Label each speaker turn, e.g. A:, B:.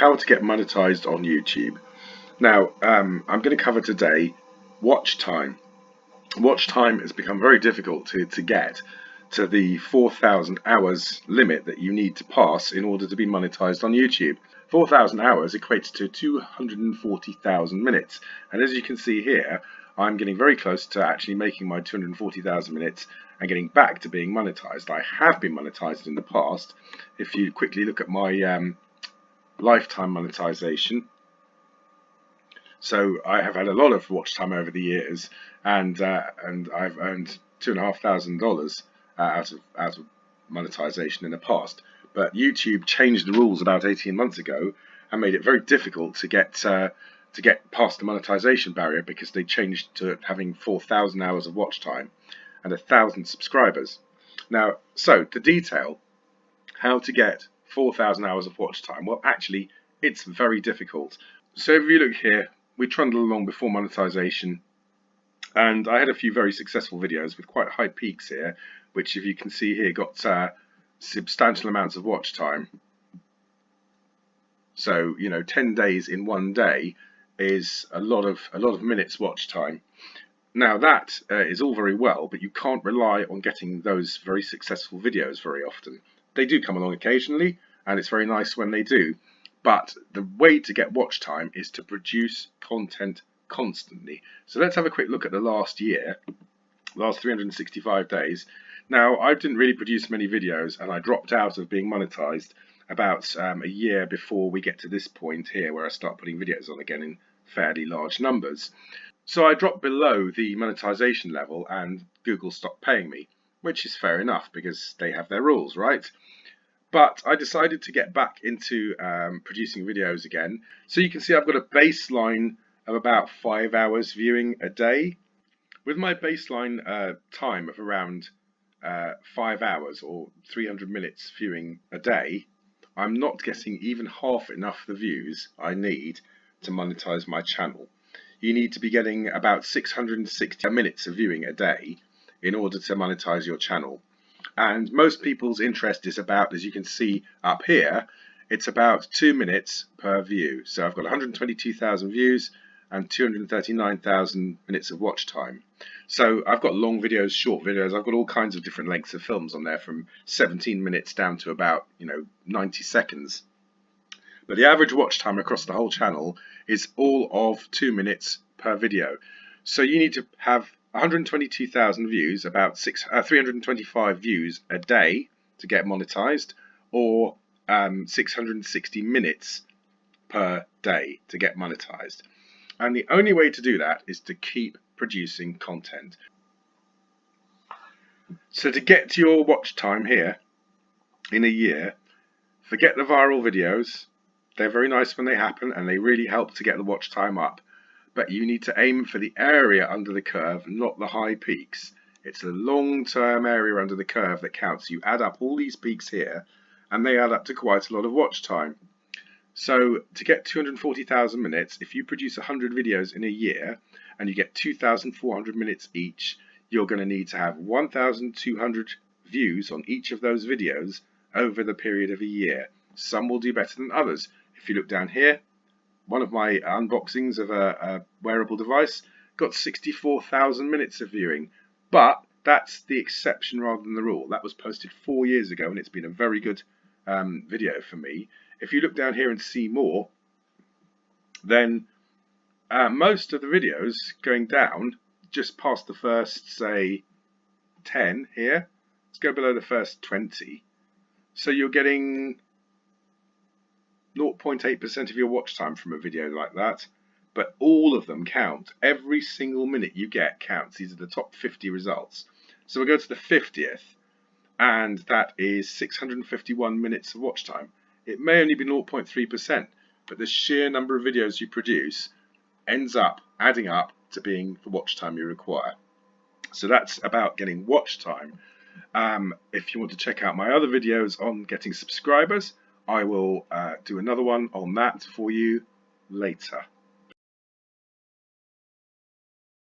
A: how to get monetized on YouTube. Now, I'm going to cover today watch time. Watch time has become very difficult to get to the 4,000 hours limit that you need to pass in order to be monetized on YouTube. 4,000 hours equates to 240,000 minutes, and as you can see here, I'm getting very close to actually making my 240,000 minutes and getting back to being monetized. I have been monetized in the past. If you quickly look at my lifetime monetization, so I have had a lot of watch time over the years, and I've earned $2,500 out of monetization in the past. But YouTube changed the rules about 18 months ago and made it very difficult to get past the monetization barrier, because they changed to having 4,000 hours of watch time and 1,000 subscribers. Now, so to detail how to get 4,000 hours of watch time, well, actually, it's very difficult. So if you look here, we trundle along before monetization, and I had a few very successful videos with quite high peaks here, which, if you can see here, got substantial amounts of watch time. So 10 days in one day is a lot of minutes watch time. Now that is all very well, but you can't rely on getting those very successful videos very often. They do come along occasionally, and it's very nice when they do. But the way to get watch time is to produce content constantly. So let's have a quick look at the last year, last 365 days. Now, I didn't really produce many videos, and I dropped out of being monetized about a year before we get to this point here, where I start putting videos on again in fairly large numbers. So I dropped below the monetization level, and Google stopped paying me, which is fair enough because they have their rules, right? But I decided to get back into producing videos again. So you can see I've got a baseline of about 5 hours viewing a day. With my baseline time of around 5 hours or 300 minutes viewing a day, I'm not getting even half enough the views I need to monetize my channel. You need to be getting about 660 minutes of viewing a day in order to monetize your channel. And most people's interest is about, as you can see up here, it's about 2 minutes per view. So I've got 122,000 views and 239,000 minutes of watch time. So I've got long videos, short videos, I've got all kinds of different lengths of films on there, from 17 minutes down to about 90 seconds. But the average watch time across the whole channel is all of 2 minutes per video. So you need to have 122,000 views, about 325 views a day to get monetized, or 660 minutes per day to get monetized. And the only way to do that is to keep producing content. So to get to your watch time here in a year, forget the viral videos. They're very nice when they happen, and they really help to get the watch time up. But you need to aim for the area under the curve, not the high peaks. It's the long-term area under the curve that counts. You add up all these peaks here, and they add up to quite a lot of watch time. So to get 240,000 minutes, if you produce 100 videos in a year and you get 2,400 minutes each, you're going to need to have 1,200 views on each of those videos over the period of a year. Some will do better than others. If you look down here, one of my unboxings of a wearable device got 64,000 minutes of viewing, but that's the exception rather than the rule. That was posted 4 years ago, and it's been a very good video for me. If you look down here and see more, then most of the videos going down just past the first, say, 10 here. Let's go below the first 20. So you're getting 0.8% of your watch time from a video like that, but all of them count. Every single minute you get counts. These are the top 50 results. So we'll go to the 50th, and that is 651 minutes of watch time. It may only be 0.3%, but the sheer number of videos you produce ends up adding up to being the watch time you require. So that's about getting watch time. If you want to check out my other videos on getting subscribers, I will do another one on that for you later.